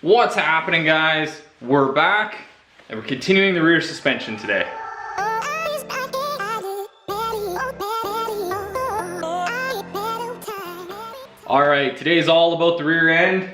What's happening, guys? We're back and we're continuing the rear suspension today. Alright, today's all about the rear end.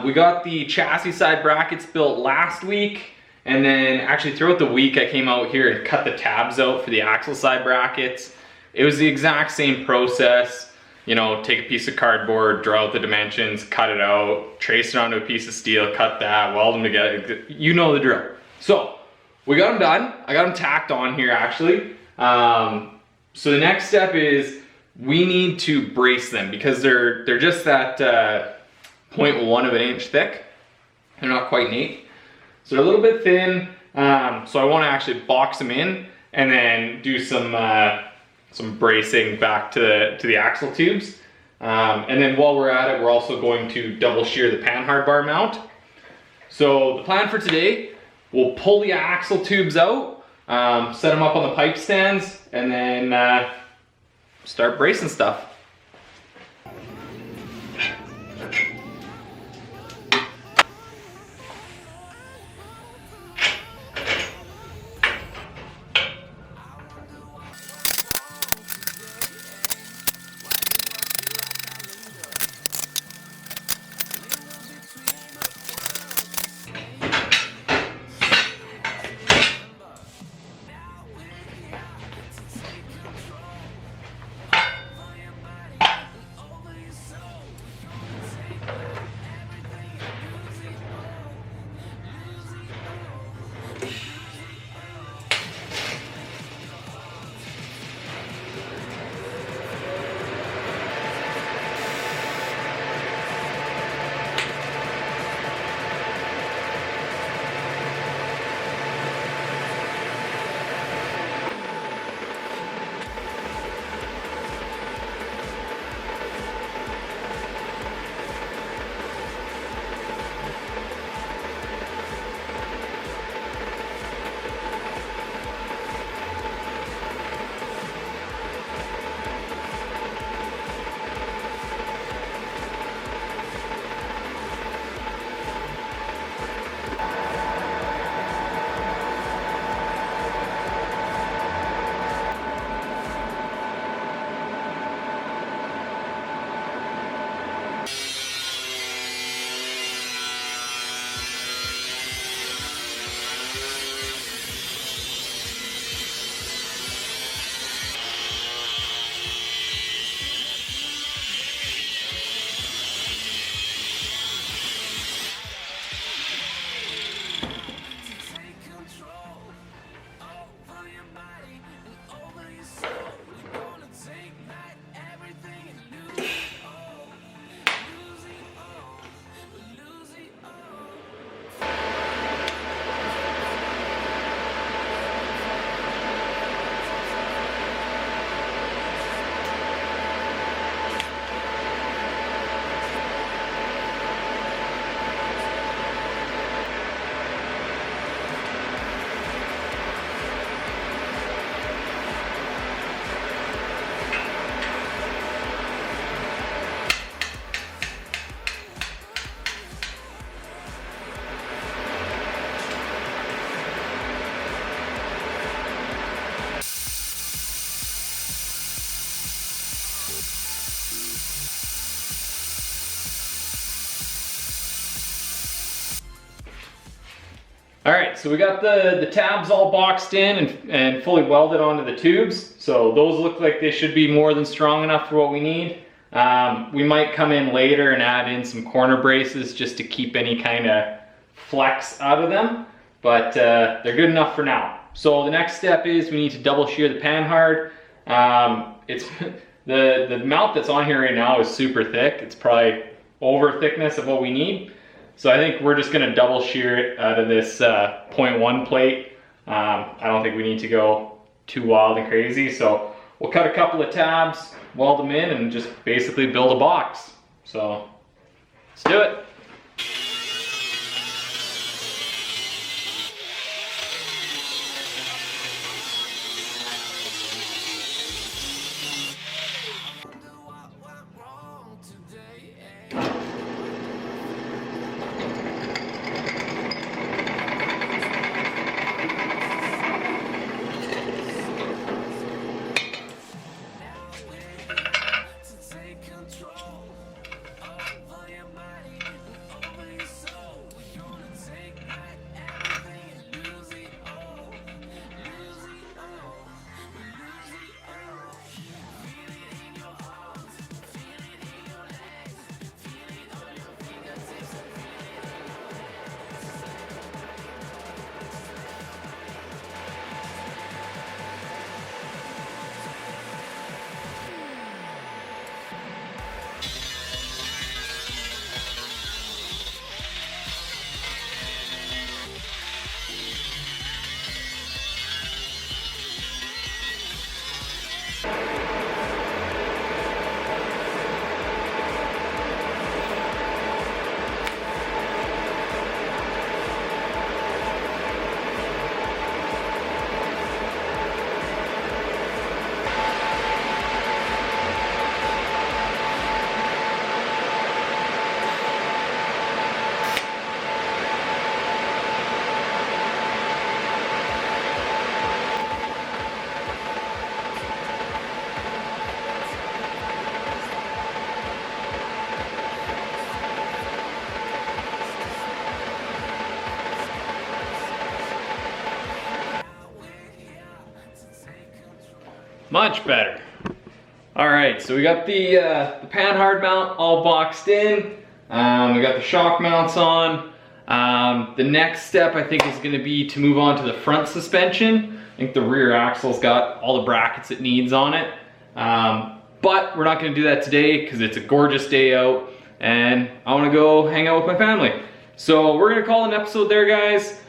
We got the chassis side brackets built last week, and then actually throughout the week I came out here and cut the tabs out for the axle side brackets. It was the exact same process. You know, take a piece of cardboard, draw out the dimensions, cut it out, trace it onto a piece of steel, cut that, weld them together. You know the drill. So we got them done. I got them tacked on here actually. So the next step is we need to brace them because they're just that 0.1 of an inch thick. They're not quite neat. So they're a little bit thin. So I want to actually box them in and then do some bracing back to the axle tubes. And then while we're at it, we're also going to double shear the panhard bar mount. So the plan for today, we'll pull the axle tubes out, set them up on the pipe stands, and then start bracing stuff. All right, so we got the tabs all boxed in and fully welded onto the tubes. So those look like they should be more than strong enough for what we need. We might come in later and add in some corner braces just to keep any kind of flex out of them, but they're good enough for now. So the next step is we need to double shear the panhard. It's the mount that's on here right now is super thick. It's probably over thickness of what we need. So I think we're just gonna double shear it out of this 0.1 plate. I don't think we need to go too wild and crazy. So we'll cut a couple of tabs, weld them in, and just basically build a box. So let's do it. Much better. All right, so we got the Panhard mount all boxed in. We got the shock mounts on. The next step I think is gonna be to move on to the front suspension. I think the rear axle's got all the brackets it needs on it. But we're not gonna do that today because it's a gorgeous day out and I wanna go hang out with my family. So we're gonna call it an episode there, guys.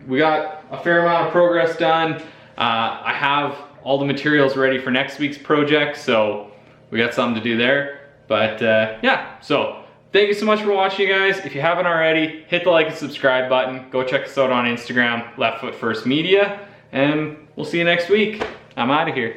We got a fair amount of progress done. I have all the materials ready for next week's project, so we got something to do there. But yeah, so thank you so much for watching, guys. If you haven't already, hit the like and subscribe button. Go check us out on Instagram, Left Foot First Media, and we'll see you next week. I'm out of here.